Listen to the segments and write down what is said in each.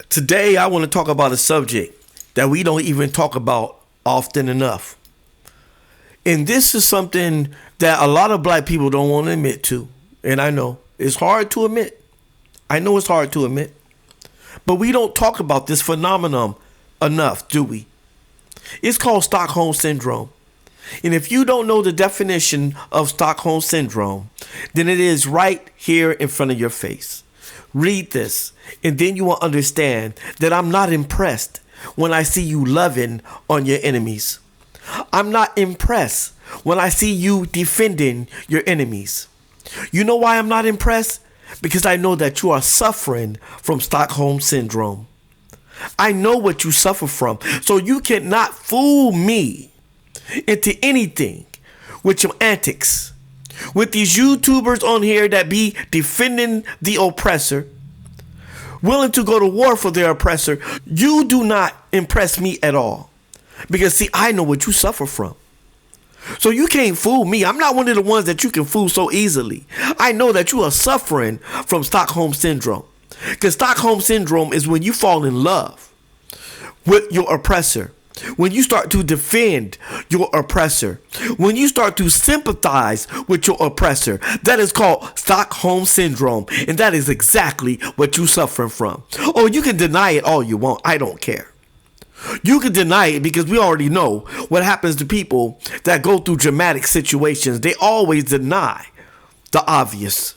Today, I want to talk about a subject that we don't even talk about often enough. And this is something that a lot of black people don't want to admit to. And I know it's hard to admit. I know it's hard to admit. But we don't talk about this phenomenon enough, do we? It's called Stockholm Syndrome. And if you don't know the definition of Stockholm Syndrome, then it is right here in front of your face. Read this, and then you will understand that I'm not impressed when I see you loving on your enemies. I'm not impressed when I see you defending your enemies. You know why I'm not impressed? Because I know that you are suffering from Stockholm Syndrome. I know what you suffer from, so you cannot fool me into anything with your antics. With these YouTubers on here that be defending the oppressor, willing to go to war for their oppressor, you do not impress me at all. Because see, I know what you suffer from. So you can't fool me. I'm not one of the ones that you can fool so easily. I know that you are suffering from Stockholm Syndrome. Because Stockholm Syndrome is when you fall in love with your oppressor. When you start to defend your oppressor, when you start to sympathize with your oppressor, that is called Stockholm Syndrome. And that is exactly what you're suffering from. Oh, you can deny it all you want. I don't care. You can deny it because we already know what happens to people that go through dramatic situations. They always deny the obvious.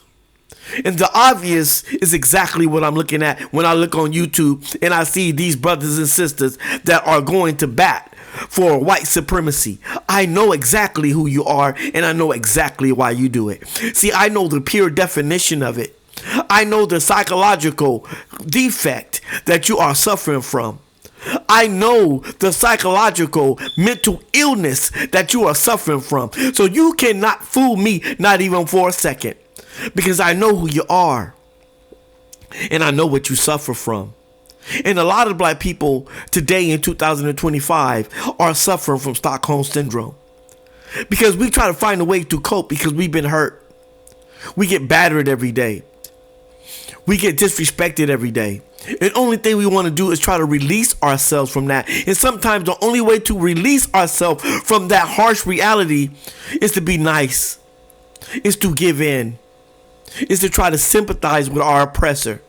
And the obvious is exactly what I'm looking at when I look on YouTube and I see these brothers and sisters that are going to bat for white supremacy. I know exactly who you are, and I know exactly why you do it. See, I know the pure definition of it. I know the psychological defect that you are suffering from. I know the psychological mental illness that you are suffering from. So you cannot fool me, not even for a second. Because I know who you are. And I know what you suffer from. And a lot of black people today in 2025 are suffering from Stockholm Syndrome. Because we try to find a way to cope because we've been hurt. We get battered every day. We get disrespected every day. And the only thing we want to do is try to release ourselves from that. And sometimes the only way to release ourselves from that harsh reality is to be nice. Is to give in. Is to try to sympathize with our oppressor.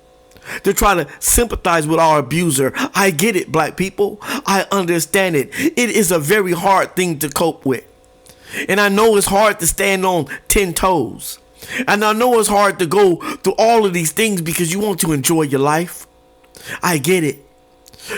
To try to sympathize with our abuser. I get it, black people. I understand it. It is a very hard thing to cope with. And I know it's hard to stand on 10 toes. And I know it's hard to go through all of these things because you want to enjoy your life. I get it.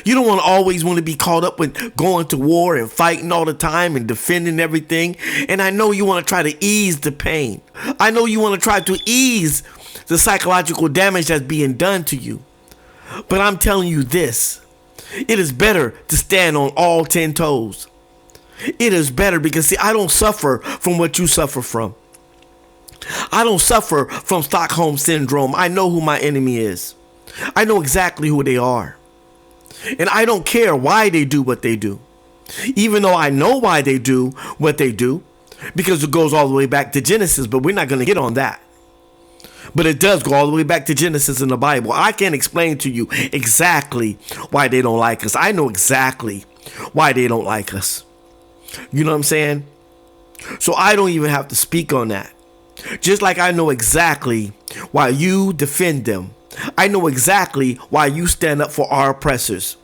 You don't always want to be caught up with going to war and fighting all the time and defending everything. And I know you want to try to ease the pain. I know you want to try to ease the psychological damage that's being done to you. But I'm telling you this. It is better to stand on all 10 toes. It is better because, see, I don't suffer from what you suffer from. I don't suffer from Stockholm Syndrome. I know who my enemy is. I know exactly who they are. And I don't care why they do what they do. Even though I know why they do what they do. Because it goes all the way back to Genesis. But we're not going to get on that. But it does go all the way back to Genesis in the Bible. I can't explain to you exactly why they don't like us. I know exactly why they don't like us. You know what I'm saying? So I don't even have to speak on that. Just like I know exactly why you defend them. I know exactly why you stand up for our oppressors.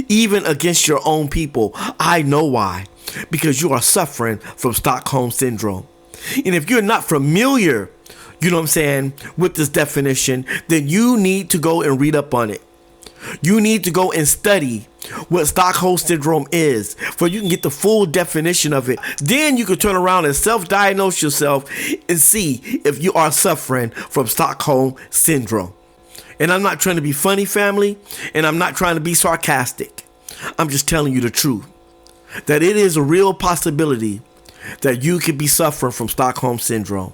Even against your own people. I know why. Because you are suffering from Stockholm Syndrome. And if you're not familiar, you know what I'm saying, with this definition, then you need to go and read up on it. You need to go and study what Stockholm Syndrome is, for you can get the full definition of it. Then you can turn around and self-diagnose yourself and see if you are suffering from Stockholm Syndrome. And I'm not trying to be funny, family, and I'm not trying to be sarcastic. I'm just telling you the truth, that it is a real possibility that you could be suffering from Stockholm Syndrome.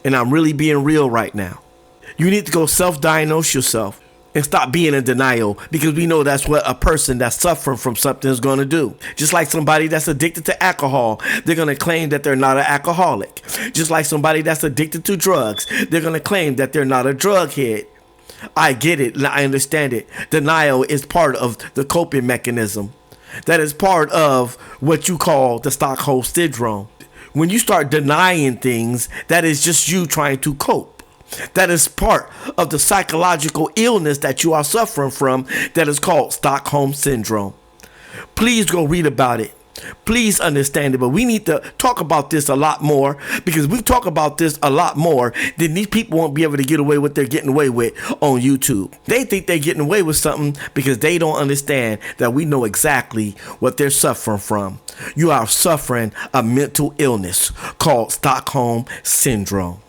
And I'm really being real right now. You need to go self-diagnose yourself and stop being in denial, because we know that's what a person that's suffering from something is going to do. Just like somebody that's addicted to alcohol, they're going to claim that they're not an alcoholic. Just like somebody that's addicted to drugs, they're going to claim that they're not a drug head. I get it. I understand it. Denial is part of the coping mechanism. That is part of what you call the Stockholm syndrome. When you start denying things, that is just you trying to cope. That is part of the psychological illness that you are suffering from that is called Stockholm syndrome. Please go read about it. Please understand it, but we need to talk about this a lot more, because we talk about this a lot more, then these people won't be able to get away with what they're getting away with on YouTube. They think they're getting away with something because they don't understand that we know exactly what they're suffering from. You are suffering a mental illness called Stockholm syndrome.